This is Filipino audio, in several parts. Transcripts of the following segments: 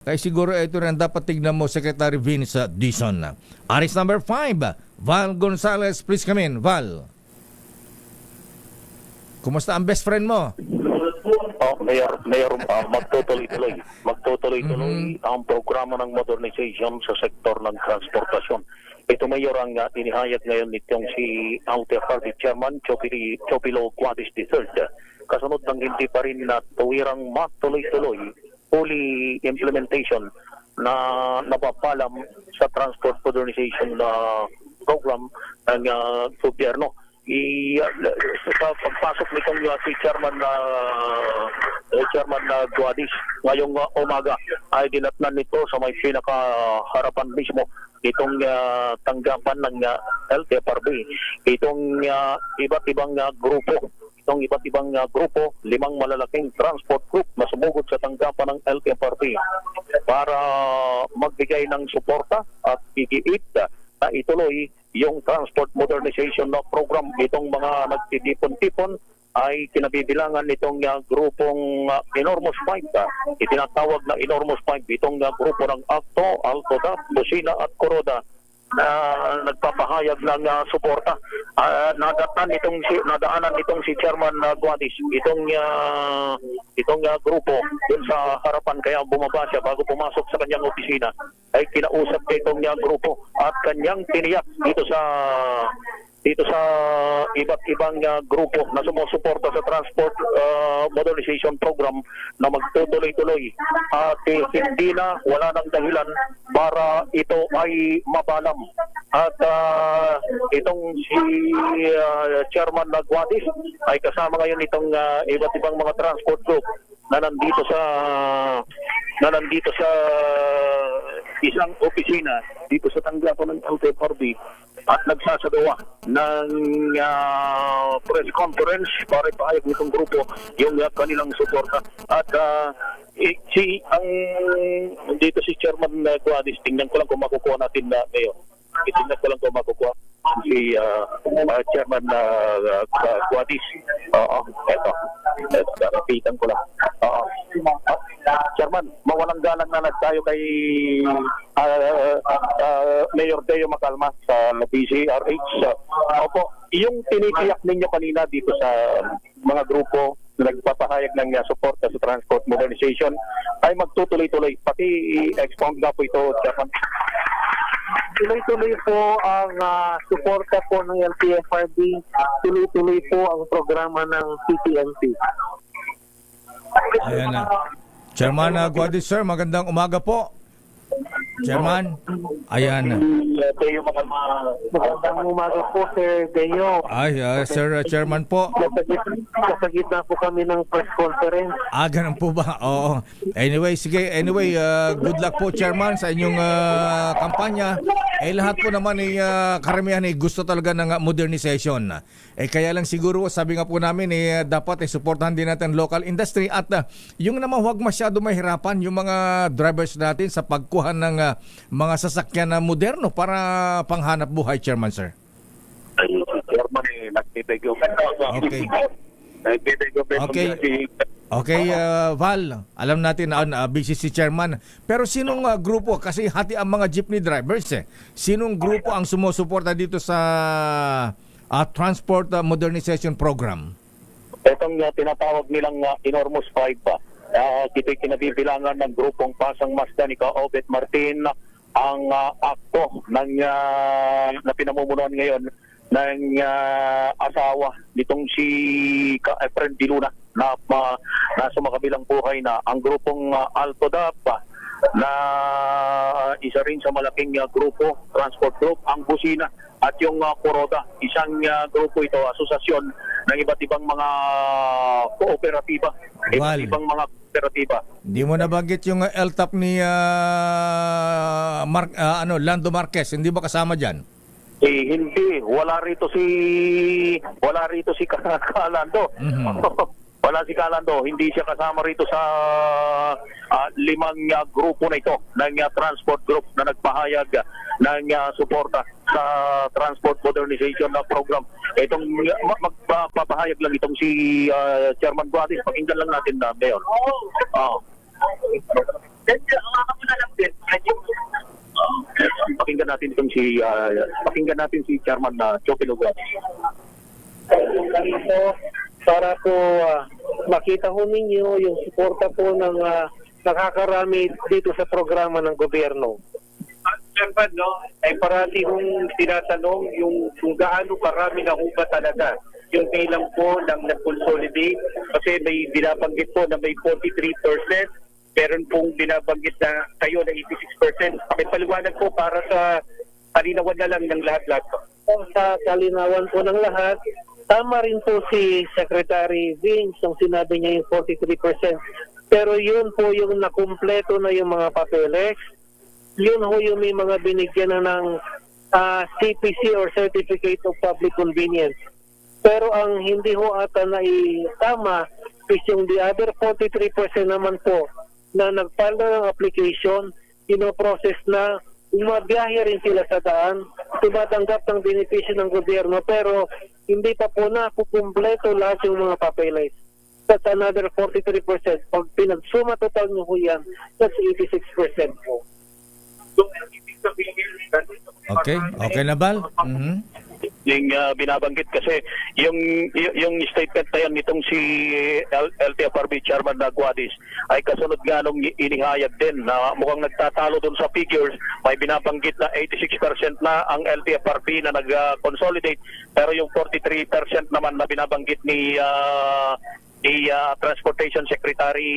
Kaya siguro ito rin dapat tignan mo, Secretary Vince Dizon. Aris number 5, Val Gonzalez, please come in. Val, kumusta ang best friend mo? Mayor, magtutuloy-tuloy ang programa ng modernization sa sektor ng transportasyon. Ito, Mayor, ang inihayag ngayon nitong si LTFRB Chairman Chopilo Guadis III. Kasunod ng hindi pa rin na tuwirang matuloy-tuloy fully implementation na napapalam sa transport modernization program ng gobyerno. Sa pagpasok nitong si Chairman Guadis ngayong umaga ay dinatnan nito sa may pinakaharapan mismo itong tanggapan ng LTFRB. Itong iba't ibang grupo, 5 malalaking transport group na sumugod sa tanggapan ng LTFRB para magbigay ng suporta at igiit na ituloy yung transport modernization na program. Itong mga nagtitipon-tipon ay kinabibilangan nitong grupong Enormous 5. Itinatawag na Enormous 5 itong grupo ng Acto, Altoda, Busina at Kuroda na nagpapahayag ng suporta. Nadaanan itong si Chairman Guadis itong grupo dun sa harapan, kaya bumaba siya bago pumasok sa kanyang opisina ay kinausap itong grupo at kanyang tiniyak dito sa iba't ibang grupo na sumusuporta sa transport modernization program na magtutuloy-tuloy at wala nang dahilan para ito ay mabalam. At itong si Chairman Guadis ay kasama ngayon itong iba't ibang mga transport group na nandito sa isang opisina dito sa tanggapan ng LTFRB at nagsasagawa ng press conference para ipahayag nitong grupo yung kanilang suporta. At dito si Chairman Guadis, tingnan ko lang kung makukuha natin na ngayon. Tingnan ko lang kung makukuha si Chairman Guadis. Eto, narapitan ko lang. Chairman, mawalang galang na tayo kay Mayor Deo Macalma sa DCRH. Opo, yung tinitiyak ninyo kanina dito sa mga grupo na nagpapahayag ng suporta sa transport modernization ay magtutuloy-tuloy. Pati i-expound na po ito, Chairman. Tuloy-tuloy po ang suporta po ng LTFRB. Tuloy-tuloy po ang programa ng CTMP. Ayan na. Chairman Guadis, sir, magandang umaga po. Chairman, ayan. Magandang umaga po, Sir Deo. Sir Chairman po. Sa gitna po kami ng press conference. Ganun po ba? Oo. Anyway, sige. Anyway, good luck po, Chairman, sa inyong kampanya. Lahat po naman karamihan gusto talaga ng modernization. Kaya lang siguro, sabi nga po namin, dapat suportahan din natin local industry at yung naman huwag masyado mahirapan yung mga drivers natin sa pagkuha ng mga sasakyan na moderno para panghanap buhay, Chairman, sir. Chairman, nagbibigyo. Okay. Okay, Val, alam natin na busy si Chairman. Pero sinong grupo, kasi hati ang mga jeepney drivers sinong grupo ang sumusuporta dito sa Transport Modernization Program? Itong tinatawag nilang Enormous 5 pa. Ito'y kinabibilangan ng grupong Pasang Masdan, Obet Martin, ang akto na pinamumunuan ngayon ng asawa nitong si Efren Diluna na nasa makabilang buhay na ang grupong Altodap na isa rin sa malaking grupo, transport group, ang Busina at yung Kuroda. Isang grupo ito, asosasyon ng iba't ibang mga kooperatiba. Iba't ibang mga kooperatiba. Hindi mo nabanggit yung LTAP ni Lando Marquez, hindi ba kasama dyan? Hindi, wala rito si Kalando. Wala si Kalando, hindi siya kasama rito sa 5 grupo na ito ng transport group na nagpahayag ng suporta sa transport modernization na program. Itong magpapahayag lang itong si Chairman Guadis, pakinggan lang natin na ngayon. Pakinggan natin si Chairman na Joe Pilugat. Dito para po makita ho ninyo yung suporta po ng nakakarami dito sa programa ng gobyerno. Chairman, no, ay parati kong tinatanong yung kung gaano karami na ba talaga yung bilang po ng nag-consolidate kasi may binabanggit po na may 43%, meron pong binabanggit na kayo na 86%. Pakipaliwanag po para sa kalinawan na lang ng lahat-lahat po. Sa kalinawan po ng lahat, tama rin po si Secretary Vince nung sinabi niya yung 43%. Pero yun po yung nakumpleto na yung mga papeles. Yun ho yung may mga binigyan na ng CPC or Certificate of Public Convenience. Pero ang hindi ho ata na tama is yung the other 43% naman po na nagfile na ng application, ino-process na, umabiyahe rin sila sa daan, tumatanggap ng benepisyo ng gobyerno, pero hindi pa po nakukumpleto lahat yung mga papeles. That's another 43%. Pag pinagsuma total nyo ho yan, that's 86% po. Okay na, Val? Yung binabanggit kasi yung statement na yan nitong si LTFRB Chairman na Guadis ay kasunod nga nung inihayag din na mukhang nagtatalo dun sa figures. May binabanggit na 86% na ang LTFRB na nag-consolidate, pero yung 43% naman na binabanggit ni Transportation Secretary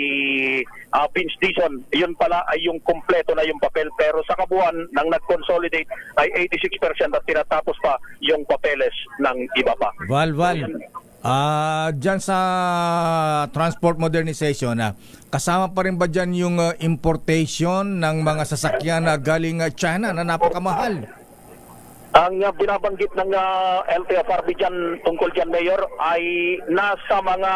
Vince Dizon, yun pala ay yung kompleto na yung papel, pero sa kabuuan ng nag-consolidate ay 86% at tinatapos pa yung papeles ng iba pa. Val, dyan sa transport modernization, kasama pa rin ba dyan yung importation ng mga sasakyan na galing China na napakamahal? Ang binabanggit ng LTFRB dyan, tungkol dyan, Mayor, ay nasa mga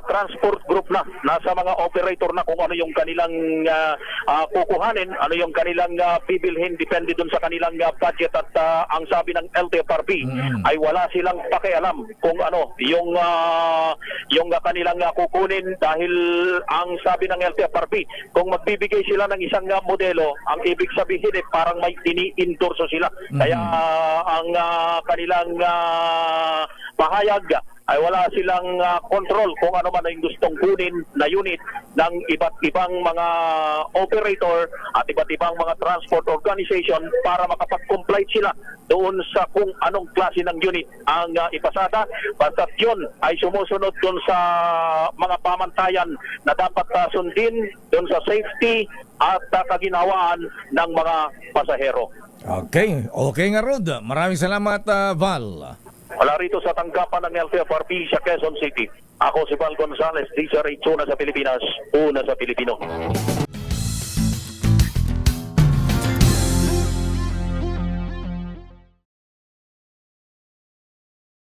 transport group na, nasa mga operator na kung ano yung kanilang kukuhanin, ano yung kanilang bibilhin, depende dun sa kanilang budget. At ang sabi ng LTFRB ay wala silang pakialam kung ano yung kanilang kukunin, dahil ang sabi ng LTFRB, kung magbibigay sila ng isang modelo, ang ibig sabihin parang may ini-endorso sila. Kaya ang kanilang pahayag ay wala silang control kung ano man ang gustong kunin na unit ng iba't ibang mga operator at iba't ibang mga transport organization para makapag-comply sila doon sa kung anong klase ng unit ang ipasada. Basta't yun ay sumusunod doon sa mga pamantayan na dapat sundin doon sa safety at kaginhawaan ng mga pasahero. Okay nga, Rod. Maraming salamat, Val. Wala rito sa tanggapan ng LTFRB sa Quezon City. Ako si Val Gonzales, DZRH, una sa Pilipinas, una sa Pilipino.